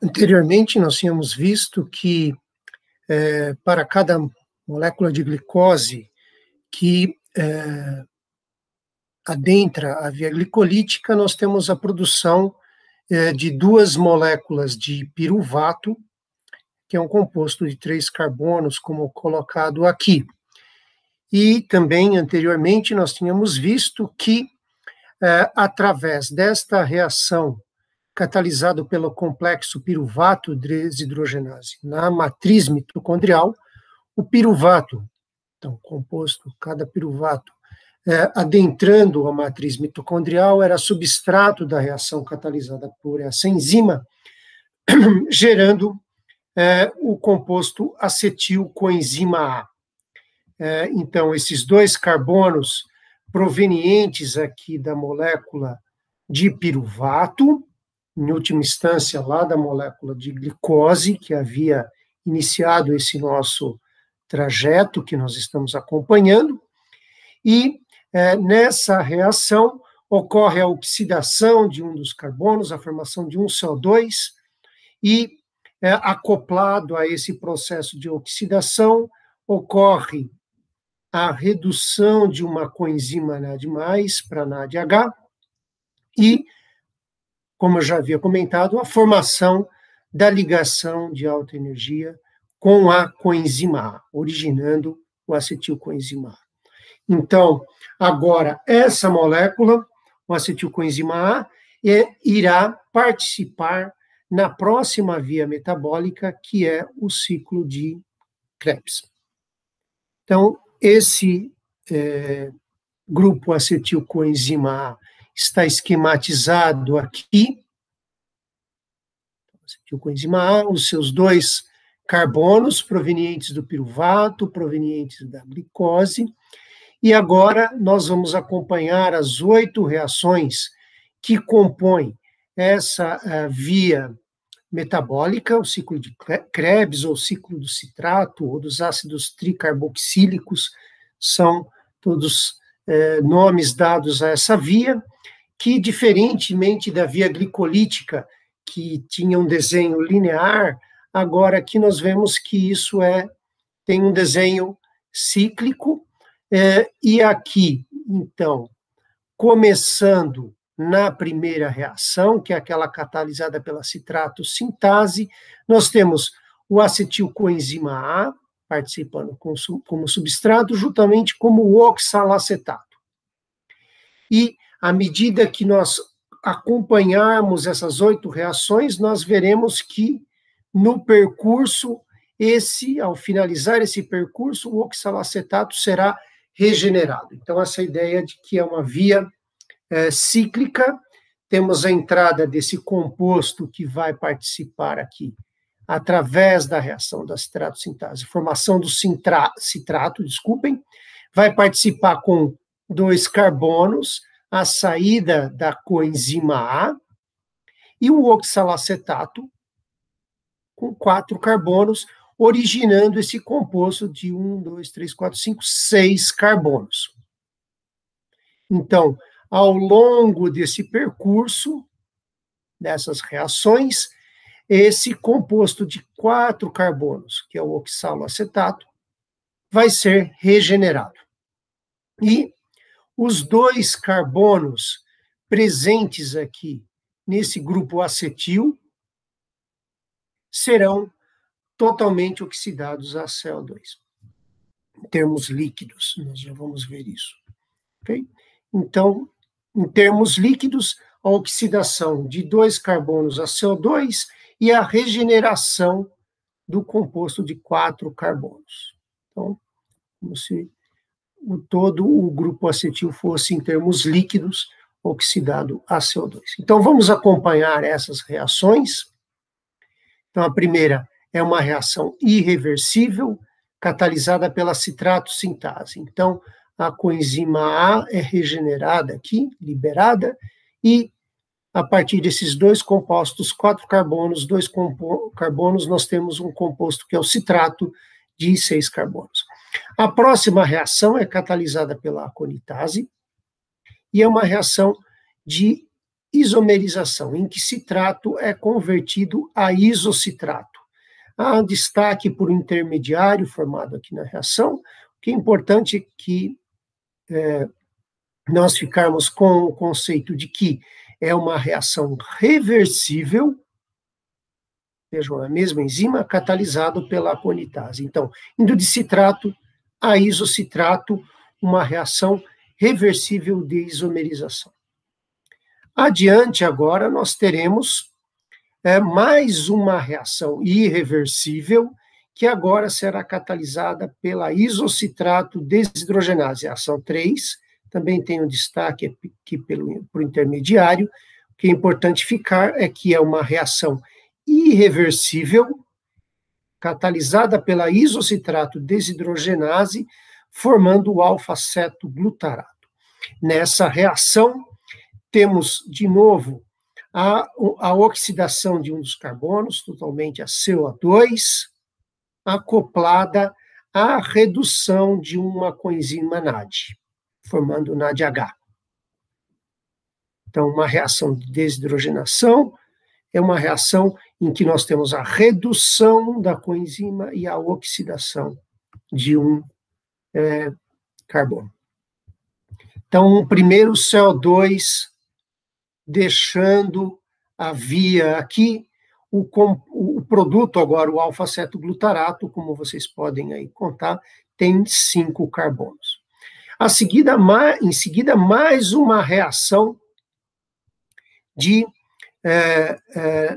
Anteriormente, nós tínhamos visto que para cada molécula de glicose que adentra a via glicolítica, nós temos a produção de duas moléculas de piruvato, que é um composto de 3 carbonos, como colocado aqui. E também, anteriormente, nós tínhamos visto que, através desta reação catalisada pelo complexo piruvato desidrogenase na matriz mitocondrial, o piruvato, então, composto, cada piruvato, adentrando a matriz mitocondrial, era substrato da reação catalisada por essa enzima, gerando o composto acetilcoenzima A. Então, esses dois carbonos provenientes aqui da molécula de piruvato, em última instância lá da molécula de glicose, que havia iniciado esse nosso trajeto que nós estamos acompanhando, e nessa reação ocorre a oxidação de um dos carbonos, a formação de um CO2, e acoplado a esse processo de oxidação, ocorre a redução de uma coenzima NAD+, para NADH, e, como eu já havia comentado, a formação da ligação de alta energia com a coenzima A, originando o acetilcoenzima A. Então, agora, essa molécula, o acetilcoenzima A, irá participar na próxima via metabólica, que é o ciclo de Krebs. Então, esse grupo acetilcoenzima A está esquematizado aqui. Acetilcoenzima A, os seus dois carbonos provenientes do piruvato, provenientes da glicose. E agora nós vamos acompanhar as 8 reações que compõem essa via metabólica, o ciclo de Krebs, ou ciclo do citrato, ou dos ácidos tricarboxílicos, são todos nomes dados a essa via, que, diferentemente da via glicolítica, que tinha um desenho linear, agora aqui nós vemos que isso tem um desenho cíclico, e aqui, então, começando na primeira reação, que é aquela catalisada pela citrato sintase, nós temos o acetilcoenzima A participando como substrato, juntamente como o oxalacetato. E à medida que nós acompanharmos essas 8 reações, nós veremos que no percurso, ao finalizar esse percurso, o oxalacetato será regenerado. Então, essa ideia de que é uma via cíclica, temos a entrada desse composto que vai participar aqui, através da reação da citratosintase, formação do citrato, vai participar com 2 carbonos, a saída da coenzima A, e o oxalacetato, com 4 carbonos, originando esse composto de 1, 2, 3, 4, 5, 6 carbonos. Então, ao longo desse percurso, dessas reações, esse composto de 4 carbonos, que é o oxaloacetato, vai ser regenerado. E os 2 carbonos presentes aqui nesse grupo acetil serão totalmente oxidados a CO2. Em termos líquidos, nós já vamos ver isso. Okay? Então, em termos líquidos, a oxidação de 2 carbonos a CO2 e a regeneração do composto de 4 carbonos. Então, como se todo o grupo acetil fosse, em termos líquidos, oxidado a CO2. Então, vamos acompanhar essas reações. Então, a primeira é uma reação irreversível, catalisada pela citratosintase. Então, a coenzima A é regenerada aqui, liberada, e a partir desses 2 compostos, 4 carbonos, 2 carbonos, nós temos um composto que é o citrato de 6 carbonos. A próxima reação é catalisada pela aconitase, e é uma reação de isomerização, em que citrato é convertido a isocitrato. Há destaque por um intermediário formado aqui na reação. O que é importante é que nós ficarmos com o conceito de que é uma reação reversível, vejam, a mesma enzima catalisado pela aconitase. Então, indo de citrato a isocitrato, uma reação reversível de isomerização. Adiante, agora, nós teremos mais uma reação irreversível, que agora será catalisada pela isocitrato desidrogenase, a ação 3, também tem um destaque aqui por intermediário. O que é importante ficar é que é uma reação irreversível, catalisada pela isocitrato desidrogenase, formando o alfa-cetoglutarato. Nessa reação, temos, de novo, a oxidação de um dos carbonos, totalmente a CO2, acoplada à redução de uma coenzima NAD, formando NADH. Então, uma reação de desidrogenação é uma reação em que nós temos a redução da coenzima e a oxidação de um carbono. Então, primeiro CO2 deixando a via aqui, o produto agora, o alfa-cetoglutarato, como vocês podem aí contar, tem 5 carbonos. Em seguida, mais uma reação de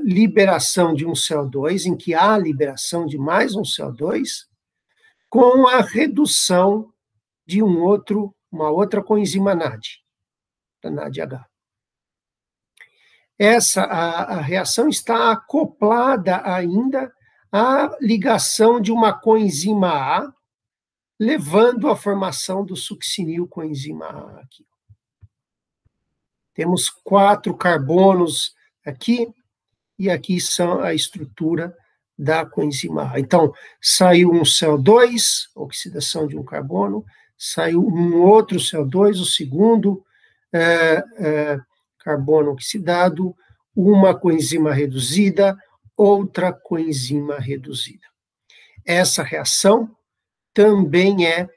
liberação de um CO2, em que há liberação de mais um CO2, com a redução de uma outra coenzima NAD, da NADH. A reação está acoplada ainda à ligação de uma coenzima A, levando à formação do succinil coenzima A aqui. Temos 4 carbonos aqui, e aqui são a estrutura da coenzima A. Então, saiu um CO2, oxidação de um carbono, saiu um outro CO2, o segundo carbono oxidado, uma coenzima reduzida, outra coenzima reduzida. Essa reação também é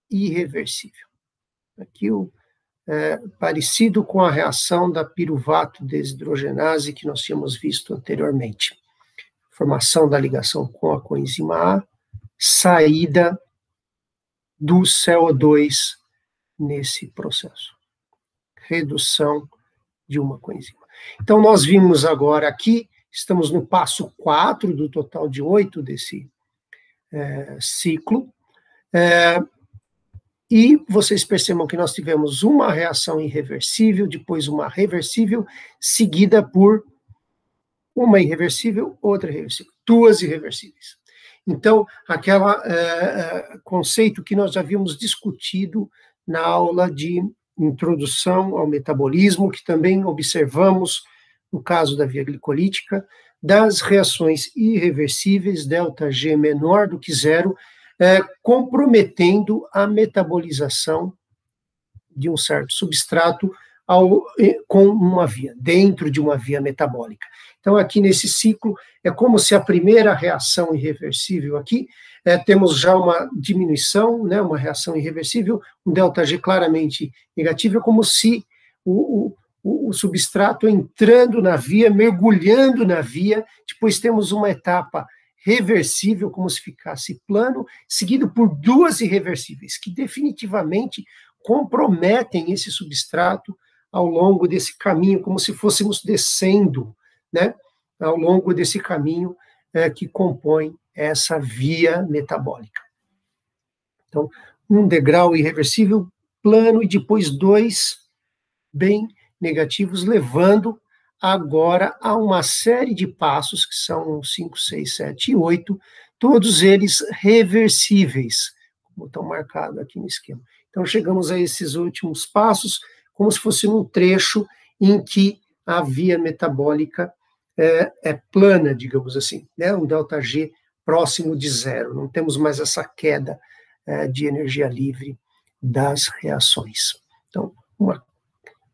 irreversível. Aqui parecido com a reação da piruvato desidrogenase que nós tínhamos visto anteriormente. Formação da ligação com a coenzima A, saída do CO2 nesse processo. Redução de uma coenzima. Então, nós vimos agora aqui, estamos no passo 4 do total de 8 desse ciclo, e vocês percebam que nós tivemos uma reação irreversível, depois uma reversível, seguida por uma irreversível, outra irreversível, 2 irreversíveis. Então, aquele conceito que nós já havíamos discutido na aula de introdução ao metabolismo, que também observamos no caso da via glicolítica, das reações irreversíveis, ΔG menor do que 0, comprometendo a metabolização de um certo substrato com uma via, dentro de uma via metabólica. Então, aqui nesse ciclo, é como se a primeira reação irreversível aqui, temos já uma diminuição, né, uma reação irreversível, um ΔG claramente negativo, é como se o substrato entrando na via, mergulhando na via, depois temos uma etapa reversível, como se ficasse plano, seguido por 2 irreversíveis, que definitivamente comprometem esse substrato ao longo desse caminho, como se fôssemos descendo, né, ao longo desse caminho que compõe essa via metabólica. Então, um degrau irreversível, plano, e depois 2 bem negativos, levando agora a uma série de passos, que são 5, 6, 7 e 8, todos eles reversíveis, como estão marcados aqui no esquema. Então, chegamos a esses últimos passos, como se fosse um trecho em que a via metabólica é plana, digamos assim, né? Um ΔG próximo de 0, não temos mais essa queda de energia livre das reações. Então, uma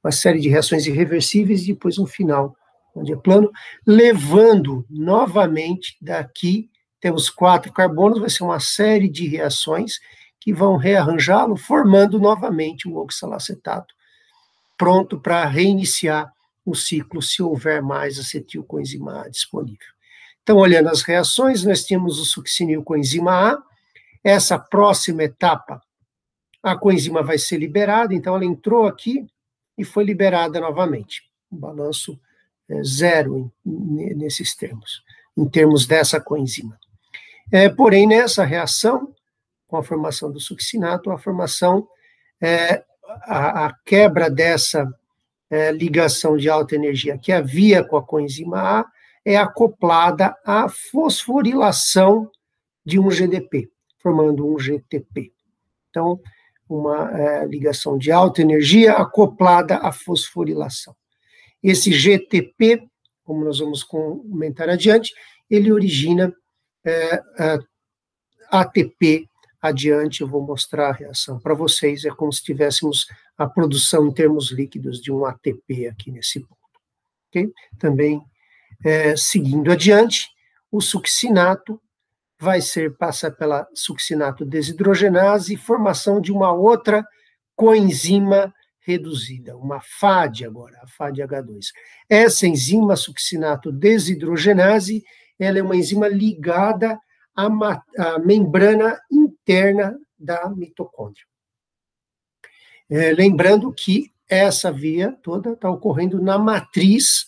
uma série de reações irreversíveis e depois um final, onde é plano, levando novamente daqui, temos 4 carbonos, vai ser uma série de reações que vão rearranjá-lo, formando novamente o oxalacetato, pronto para reiniciar o ciclo se houver mais acetilcoenzima A disponível. Então, olhando as reações, nós temos o succinilcoenzima A, essa próxima etapa, a coenzima vai ser liberada, então ela entrou aqui e foi liberada novamente. O balanço é zero nesses termos, em termos dessa coenzima. Porém, nessa reação, com a formação do succinato, a formação, a quebra dessa ligação de alta energia que havia com a coenzima A é acoplada à fosforilação de um GDP, formando um GTP. Então, uma ligação de alta energia acoplada à fosforilação. Esse GTP, como nós vamos comentar adiante, ele origina ATP adiante. Eu vou mostrar a reação para vocês, é como se tivéssemos a produção em termos líquidos de um ATP aqui nesse ponto. Okay? Também, seguindo adiante, o succinato vai passar pela succinato desidrogenase e formação de uma outra coenzima reduzida, uma FAD agora, a FADH2. Essa enzima succinato desidrogenase, ela é uma enzima ligada à membrana interna da mitocôndria. Lembrando que essa via toda está ocorrendo na matriz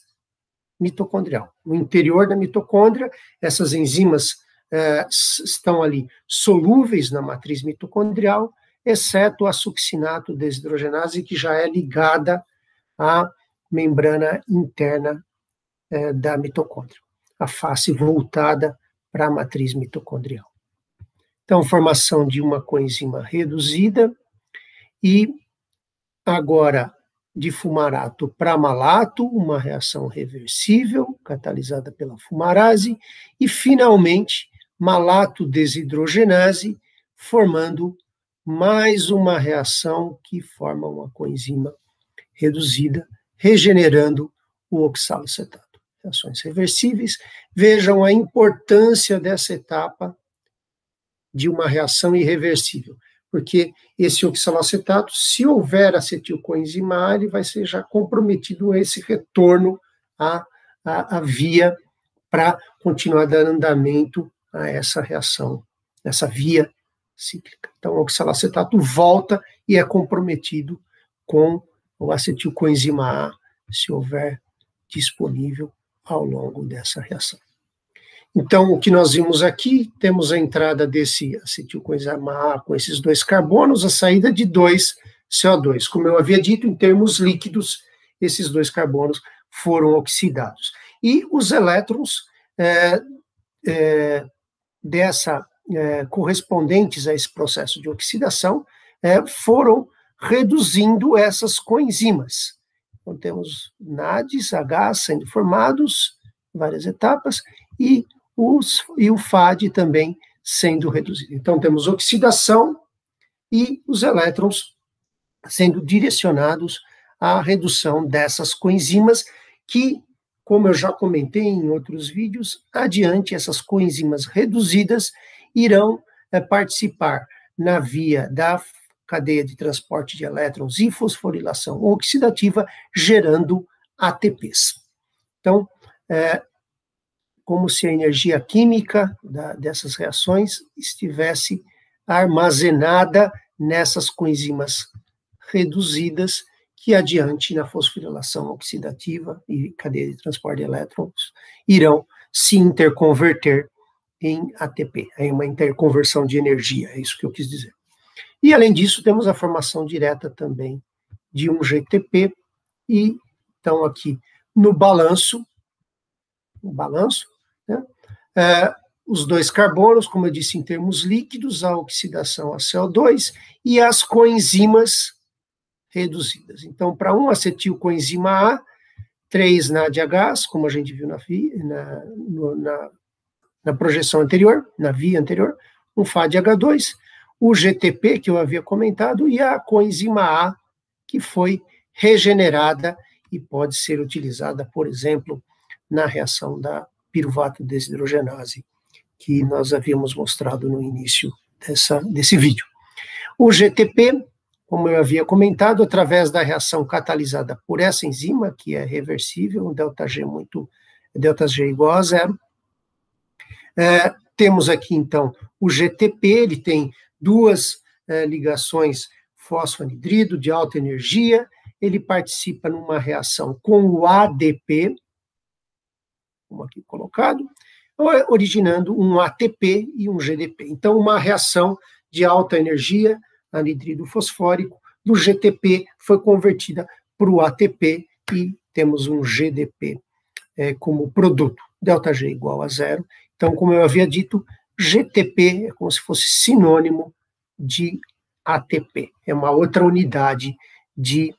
mitocondrial. No interior da mitocôndria, essas enzimas estão ali solúveis na matriz mitocondrial, exceto a succinato desidrogenase, que já é ligada à membrana interna da mitocôndria, a face voltada para a matriz mitocondrial. Então, formação de uma coenzima reduzida e agora de fumarato para malato, uma reação reversível, catalisada pela fumarase, e finalmente malato desidrogenase, formando mais uma reação que forma uma coenzima reduzida, regenerando o oxalacetato. Reações reversíveis. Vejam a importância dessa etapa de uma reação irreversível, porque esse oxalacetato, se houver acetilcoenzima A, ele vai ser já comprometido a esse retorno à via para continuar dando andamento a essa reação, essa via cíclica. Então, o oxalacetato volta e é comprometido com o acetilcoenzima A, se houver disponível ao longo dessa reação. Então, o que nós vimos aqui, temos a entrada desse acetilcoenzima A com esses 2 carbonos, a saída de 2 CO2. Como eu havia dito, em termos líquidos, esses 2 carbonos foram oxidados. E os elétrons correspondentes a esse processo de oxidação foram reduzindo essas coenzimas. Então, temos NADs, H sendo formados, várias etapas, e o FAD também sendo reduzido. Então, temos oxidação e os elétrons sendo direcionados à redução dessas coenzimas que, como eu já comentei em outros vídeos, adiante essas coenzimas reduzidas irão participar na via da cadeia de transporte de elétrons e fosforilação oxidativa, gerando ATPs. Então, como se a energia química dessas reações estivesse armazenada nessas coenzimas reduzidas, que adiante na fosforilação oxidativa e cadeia de transporte de elétrons irão se interconverter em ATP, em uma interconversão de energia, é isso que eu quis dizer. E, além disso, temos a formação direta também de um GTP, e então aqui no balanço, né, os 2 carbonos, como eu disse, em termos líquidos, a oxidação a CO2 e as coenzimas reduzidas. Então, para um acetilcoenzima A, 3 NADH, como a gente viu na projeção anterior, na via anterior, um FADH2, o GTP, que eu havia comentado, e a coenzima A, que foi regenerada e pode ser utilizada, por exemplo, na reação da piruvato desidrogenase, que nós havíamos mostrado no início desse vídeo. O GTP, como eu havia comentado, através da reação catalisada por essa enzima, que é reversível, um ΔG igual a zero. Temos aqui, então, o GTP, ele tem duas ligações fosfoanidrido de alta energia, ele participa numa reação com o ADP, como aqui colocado, originando um ATP e um GDP. Então, uma reação de alta energia, anidrido fosfórico, do GTP foi convertida para o ATP e temos um GDP como produto, ΔG igual a zero. Então, como eu havia dito, GTP é como se fosse sinônimo de ATP, é uma outra unidade de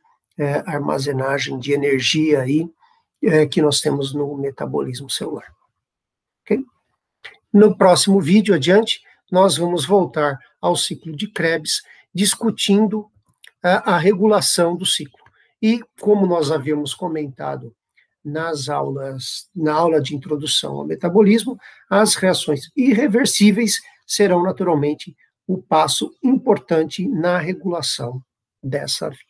armazenagem de energia aí, que nós temos no metabolismo celular. Okay? No próximo vídeo adiante, nós vamos voltar ao ciclo de Krebs, discutindo a regulação do ciclo. E, como nós havíamos comentado na aula de introdução ao metabolismo, as reações irreversíveis serão naturalmente o passo importante na regulação dessa via.